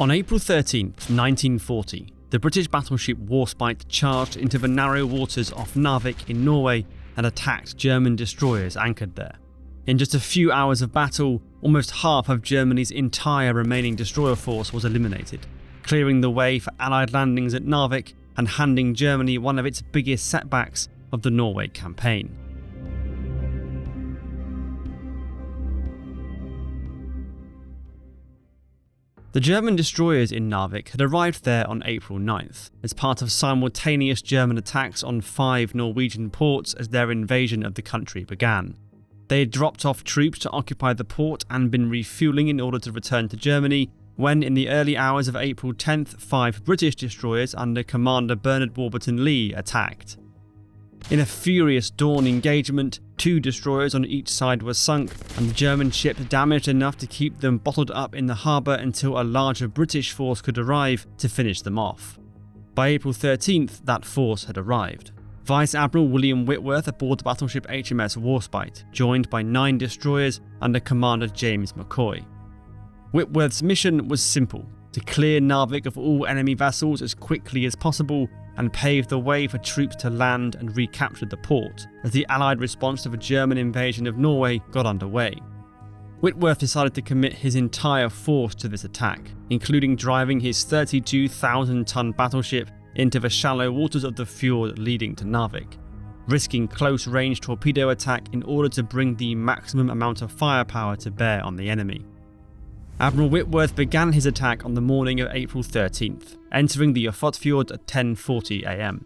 On April 13, 1940, the British battleship Warspite charged into the narrow waters off Narvik in Norway and attacked German destroyers anchored there. In just a few hours of battle, almost half of Germany's entire remaining destroyer force was eliminated, clearing the way for Allied landings at Narvik and handing Germany one of its biggest setbacks of the Norway campaign. The German destroyers in Narvik had arrived there on April 9th, as part of simultaneous German attacks on 5 Norwegian ports as their invasion of the country began. They had dropped off troops to occupy the port and been refuelling in order to return to Germany, when in the early hours of April 10th, 5 British destroyers under Commander Bernard Warburton Lee attacked. In a furious dawn engagement, 2 destroyers on each side were sunk, and the German ship damaged enough to keep them bottled up in the harbour until a larger British force could arrive to finish them off. By April 13th, that force had arrived. Vice Admiral William Whitworth aboard the battleship HMS Warspite, joined by 9 destroyers under Commander James McCoy. Whitworth's mission was simple: to clear Narvik of all enemy vessels as quickly as possible and pave the way for troops to land and recapture the port as the Allied response to the German invasion of Norway got underway. Whitworth decided to commit his entire force to this attack, including driving his 32,000-ton battleship into the shallow waters of the fjord leading to Narvik, risking close-range torpedo attack in order to bring the maximum amount of firepower to bear on the enemy. Admiral Whitworth began his attack on the morning of April 13th, entering the Ofotfjord at 10:40 am.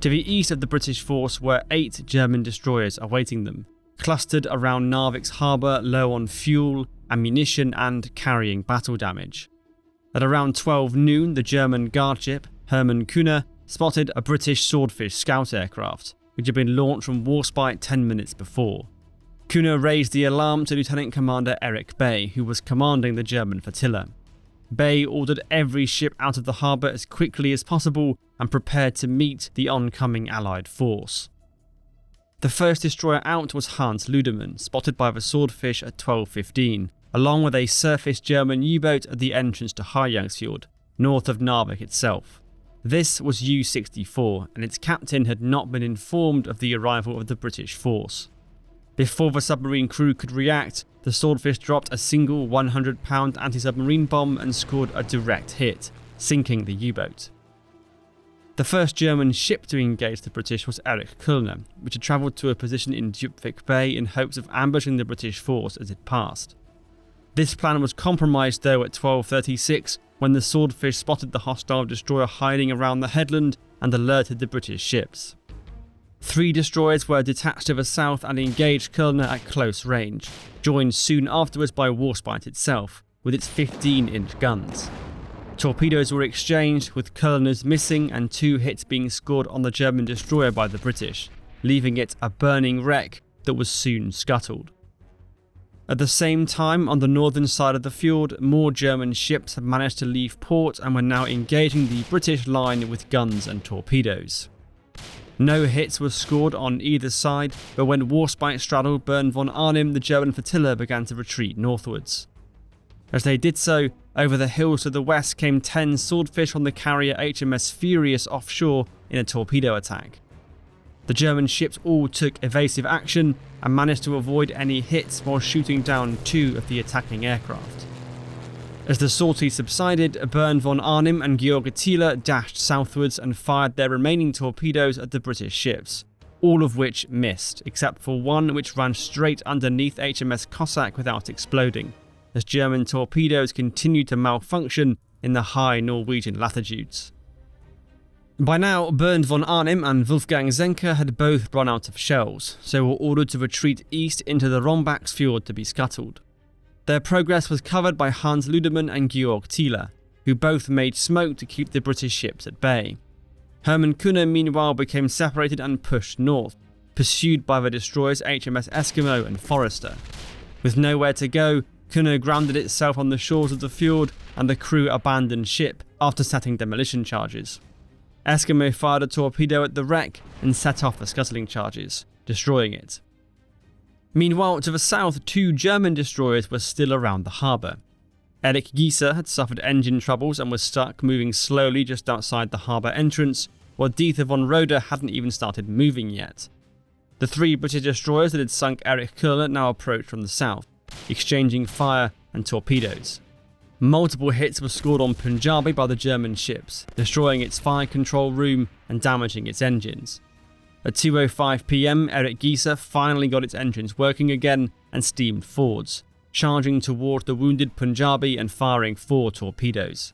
To the east of the British force were 8 German destroyers awaiting them, clustered around Narvik's harbour, low on fuel, ammunition and carrying battle damage. At around 12 noon, the German guard ship, Hermann Kühne, spotted a British Swordfish scout aircraft, which had been launched from Warspite 10 minutes before. Kühne raised the alarm to Lieutenant Commander Erik Bay, who was commanding the German flotilla. Bay ordered every ship out of the harbour as quickly as possible and prepared to meet the oncoming Allied force. The first destroyer out was Hans Ludemann, spotted by the Swordfish at 12:15, along with a surface German U-boat at the entrance to Harjangsfjord, north of Narvik itself. This was U-64, and its captain had not been informed of the arrival of the British force. Before the submarine crew could react, the Swordfish dropped a single 100-pound anti-submarine bomb and scored a direct hit, sinking the U-boat. The first German ship to engage the British was Henrik Lunde, which had travelled to a position in Djupvik Bay in hopes of ambushing the British force as it passed. This plan was compromised though at 12:36 when the Swordfish spotted the hostile destroyer hiding around the headland and alerted the British ships. 3 destroyers were detached to the south and engaged Kulna at close range, joined soon afterwards by Warspite itself, with its 15-inch guns. Torpedoes were exchanged, with Kulna's missing and 2 hits being scored on the German destroyer by the British, leaving it a burning wreck that was soon scuttled. At the same time, on the northern side of the fjord, more German ships had managed to leave port and were now engaging the British line with guns and torpedoes. No hits were scored on either side, but when Warspite straddled Bern von Arnim, the German flotilla began to retreat northwards. As they did so, over the hills to the west came 10 Swordfish on the carrier HMS Furious offshore in a torpedo attack. The German ships all took evasive action and managed to avoid any hits while shooting down 2 of the attacking aircraft. As the sortie subsided, Bern von Arnim and Georg Thiele dashed southwards and fired their remaining torpedoes at the British ships, all of which missed, except for one which ran straight underneath HMS Cossack without exploding, as German torpedoes continued to malfunction in the high Norwegian latitudes. By now, Bern von Arnim and Wolfgang Zenker had both run out of shells, so were ordered to retreat east into the Rombaksfjord to be scuttled. Their progress was covered by Hans Ludemann and Georg Thiele, who both made smoke to keep the British ships at bay. Hermann Kühne meanwhile became separated and pushed north, pursued by the destroyers HMS Eskimo and Forester. With nowhere to go, Kühne grounded itself on the shores of the fjord and the crew abandoned ship after setting demolition charges. Eskimo fired a torpedo at the wreck and set off the scuttling charges, destroying it. Meanwhile, to the south, 2 German destroyers were still around the harbour. Erik Gieser had suffered engine troubles and was stuck moving slowly just outside the harbour entrance, while Dieter von Roeder hadn't even started moving yet. The 3 British destroyers that had sunk Erich Köhler now approached from the south, exchanging fire and torpedoes. Multiple hits were scored on Punjabi by the German ships, destroying its fire control room and damaging its engines. At 2:05 PM, Erik Gieser finally got its engines working again and steamed forwards, charging toward the wounded Punjabi and firing 4 torpedoes.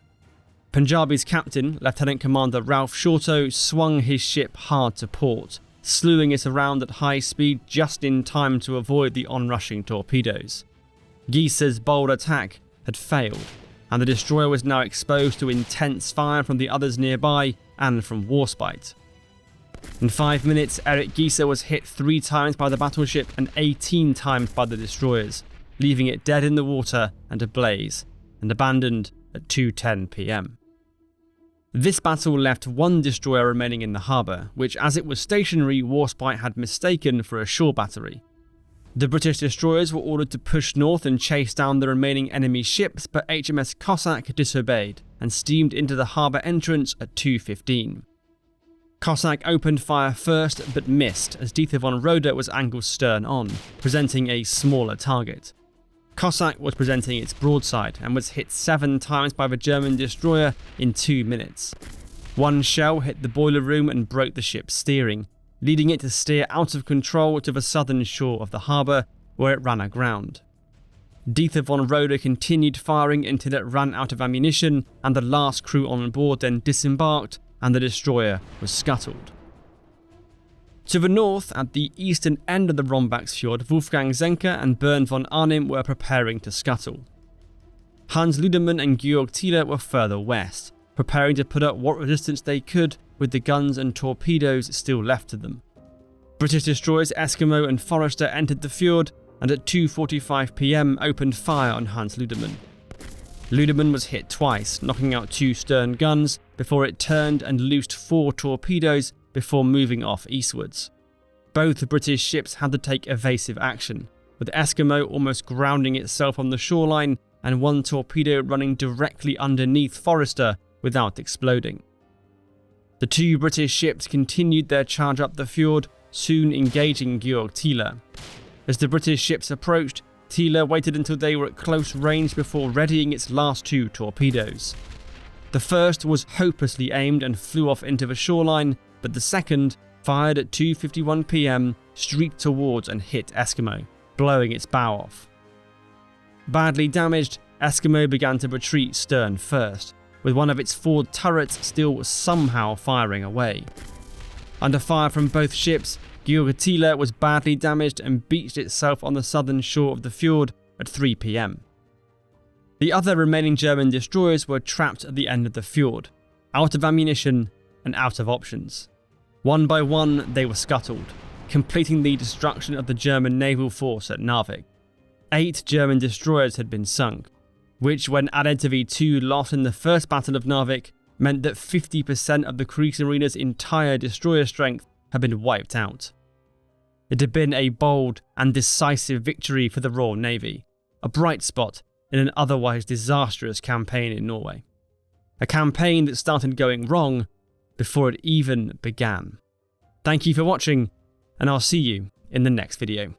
Punjabi's captain, Lieutenant Commander Ralph Shorto, swung his ship hard to port, slewing it around at high speed just in time to avoid the onrushing torpedoes. Gieser's bold attack had failed, and the destroyer was now exposed to intense fire from the others nearby and from Warspite. In 5 minutes, Erik Gieser was hit 3 times by the battleship and 18 times by the destroyers, leaving it dead in the water and ablaze, and abandoned at 2:10 PM. This battle left 1 destroyer remaining in the harbour, which as it was stationary, Warspite had mistaken for a shore battery. The British destroyers were ordered to push north and chase down the remaining enemy ships, but HMS Cossack disobeyed and steamed into the harbour entrance at 2:15. Cossack opened fire first but missed as Dieter von Roeder was angled stern on, presenting a smaller target. Cossack was presenting its broadside and was hit 7 times by the German destroyer in 2 minutes. 1 shell hit the boiler room and broke the ship's steering, leading it to steer out of control to the southern shore of the harbour, where it ran aground. Dieter von Roeder continued firing until it ran out of ammunition, and the last crew on board then disembarked and the destroyer was scuttled. To the north, at the eastern end of the Rombaksfjord, Wolfgang Zenker and Bernd von Arnim were preparing to scuttle. Hans Ludemann and Georg Thiele were further west, preparing to put up what resistance they could with the guns and torpedoes still left to them. British destroyers Eskimo and Forrester entered the fjord and at 2:45 PM opened fire on Hans Ludemann. Ludemann was hit twice, knocking out 2 stern guns before it turned and loosed 4 torpedoes before moving off eastwards. Both British ships had to take evasive action, with Eskimo almost grounding itself on the shoreline and 1 torpedo running directly underneath Forrester without exploding. The 2 British ships continued their charge up the fjord, soon engaging Georg Thiele. As the British ships approached, Thiele waited until they were at close range before readying its last 2 torpedoes. The first was hopelessly aimed and flew off into the shoreline, but the second, fired at 2:51 PM, streaked towards and hit Eskimo, blowing its bow off. Badly damaged, Eskimo began to retreat stern first, with one of its forward turrets still somehow firing away. Under fire from both ships, Georg Thiele was badly damaged and beached itself on the southern shore of the fjord at 3 PM. The other remaining German destroyers were trapped at the end of the fjord, out of ammunition and out of options. One by one they were scuttled, completing the destruction of the German naval force at Narvik. 8 German destroyers had been sunk, which when added to the 2 lost in the first Battle of Narvik meant that 50% of the Kriegsarena's entire destroyer strength had been wiped out. It had been a bold and decisive victory for the Royal Navy, a bright spot in an otherwise disastrous campaign in Norway. A campaign that started going wrong before it even began. Thank you for watching, and I'll see you in the next video.